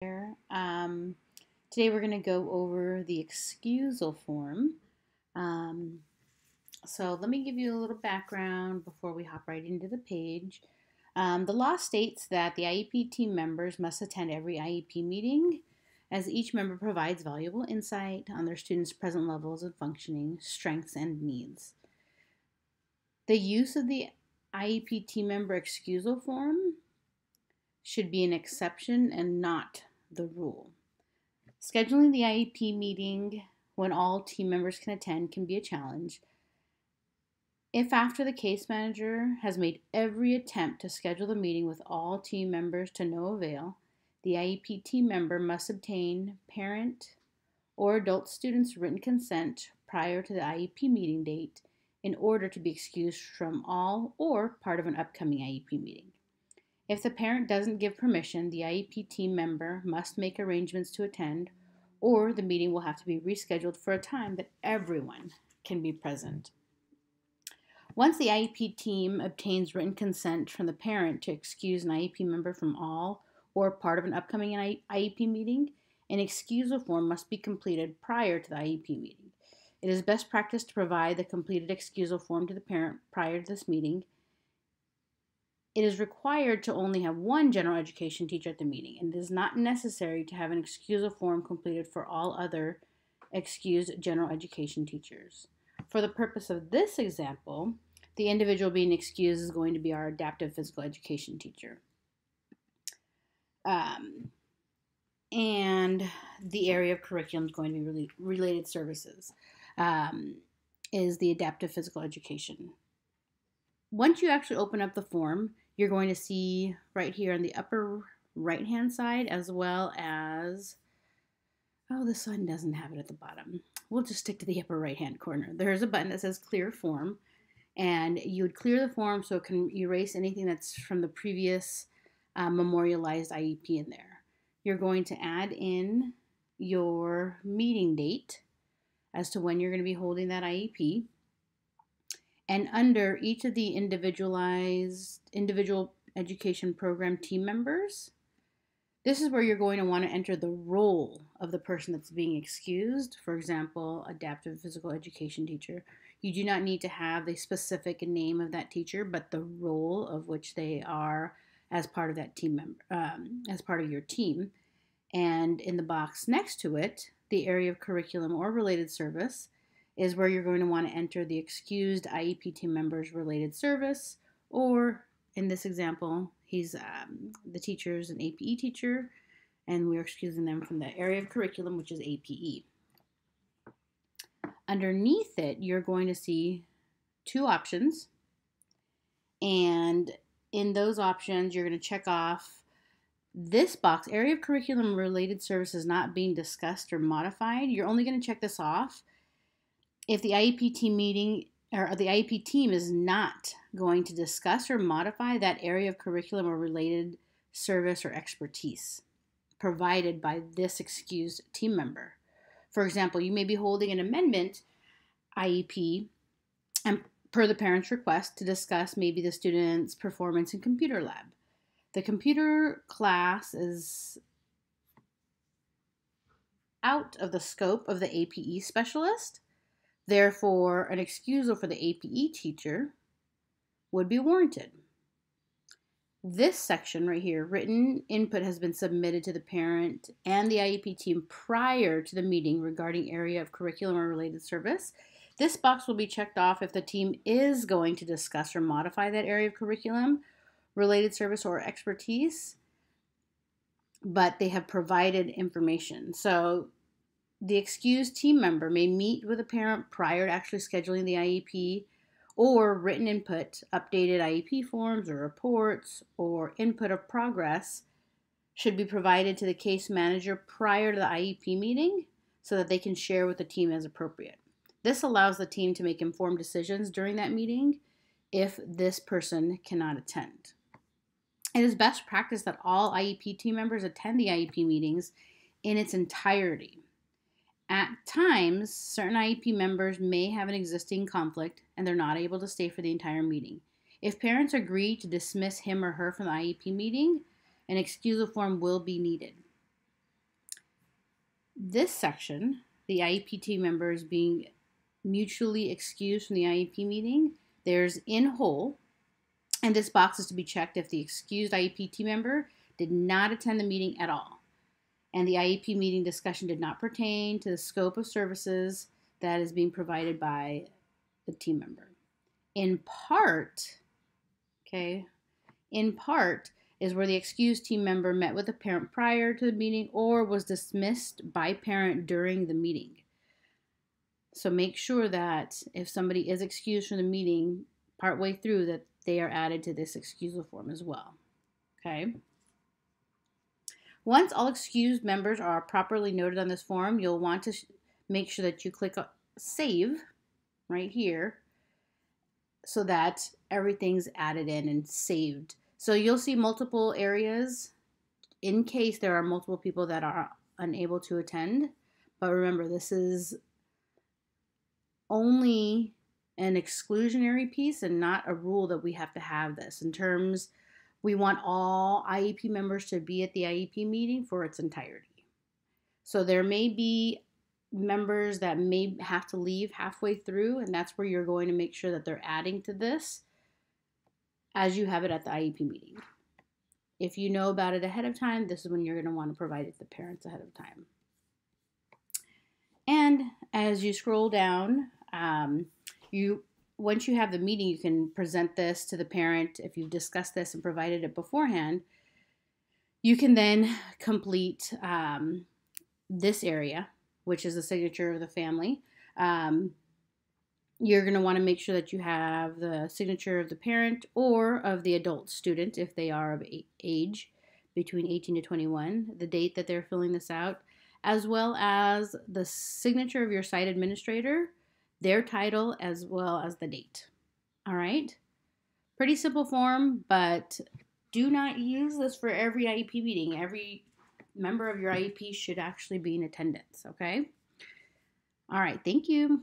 there. Today we're going to go over the excusal form. Um, so let me give you a little background before we hop right into the page. The law states that the IEP team members must attend every IEP meeting as each member provides valuable insight on their students' present levels of functioning, strengths, and needs. The use of the IEP team member excusal form should be an exception and not the rule. Scheduling the IEP meeting when all team members can attend can be a challenge. If after the case manager has made every attempt to schedule the meeting with all team members to no avail, the IEP team member must obtain parent or adult student's written consent prior to the IEP meeting date in order to be excused from all or part of an upcoming IEP meeting. If the parent doesn't give permission, the IEP team member must make arrangements to attend, or the meeting will have to be rescheduled for a time that everyone can be present. Once the IEP team obtains written consent from the parent to excuse an IEP member from all or part of an upcoming IEP meeting, an excusal form must be completed prior to the IEP meeting. It is best practice to provide the completed excusal form to the parent prior to this meeting. It is required to only have one general education teacher at the meeting, and it is not necessary to have an excusal form completed for all other excused general education teachers. For the purpose of this example, the individual being excused is going to be our adaptive physical education teacher. And the area of curriculum is going to be related services, is the adaptive physical education. Once you actually open up the form, you're going to see right here on the upper right-hand side, as well as, oh, this one doesn't have it at the bottom. We'll just stick to the upper right-hand corner. There's a button that says clear form, and you would clear the form so it can erase anything that's from the previous memorialized IEP in there. You're going to add in your meeting date as to when you're going to be holding that IEP. And under each of the individual education program team members, this is where you're going to want to enter the role of the person that's being excused. For example, adaptive physical education teacher. You do not need to have the specific name of that teacher, but the role of which they are as part of that team member, as part of your team. And in the box next to it, the area of curriculum or related service is where you're going to want to enter the excused IEP team member's related service, or in this example, he's the teacher's an APE teacher, and we're excusing them from the area of curriculum, which is APE. Underneath it, you're going to see two options, and in those options, you're going to check off this box, area of curriculum related services not being discussed or modified. You're only going to check this off if the IEP team meeting or the IEP team is not going to discuss or modify that area of curriculum or related service or expertise provided by this excused team member. For example, you may be holding an amendment IEP and per the parent's request to discuss maybe the student's performance in computer lab. The computer class is out of the scope of the APE specialist. Therefore, an excusal for the APE teacher would be warranted. This section right here, written input has been submitted to the parent and the IEP team prior to the meeting regarding area of curriculum or related service. This box will be checked off if the team is going to discuss or modify that area of curriculum, related service, or expertise, but they have provided information. So the excused team member may meet with a parent prior to actually scheduling the IEP, or written input, updated IEP forms or reports, or input of progress should be provided to the case manager prior to the IEP meeting so that they can share with the team as appropriate. This allows the team to make informed decisions during that meeting if this person cannot attend. It is best practice that all IEP team members attend the IEP meetings in its entirety. At times, certain IEP members may have an existing conflict and they're not able to stay for the entire meeting. If parents agree to dismiss him or her from the IEP meeting, an excusal form will be needed. this section, the IEP team members being mutually excused from the IEP meeting, there's in whole, and this box is to be checked if the excused IEP team member did not attend the meeting at all, and the IEP meeting discussion did not pertain to the scope of services that is being provided by the team member. In part, okay, in part is where the excused team member met with a parent prior to the meeting or was dismissed by parent during the meeting. So make sure that if somebody is excused from the meeting partway through, that they are added to this excusal form as well. Okay. Once all excused members are properly noted on this form, you'll want to make sure that you click Save right here so that everything's added in and saved. So you'll see multiple areas in case there are multiple people that are unable to attend. But remember, this is only an exclusionary piece and not a rule that we have to have this. In terms, we want all IEP members to be at the IEP meeting for its entirety. So there may be members that may have to leave halfway through, and that's where you're going to make sure that they're adding to this as you have it at the IEP meeting. If you know about it ahead of time, this is when you're going to want to provide it to the parents ahead of time. And as you scroll down, once you have the meeting, you can present this to the parent. If you've discussed this and provided it beforehand, you can then complete this area, which is the signature of the family. You're going to want to make sure that you have the signature of the parent or of the adult student if they are of age between 18 to 21, the date that they're filling this out, as well as the signature of your site administrator, their title, as well as the date. All right? Pretty simple form, but do not use this for every IEP meeting. Every member of your IEP should actually be in attendance, okay? All right, thank you.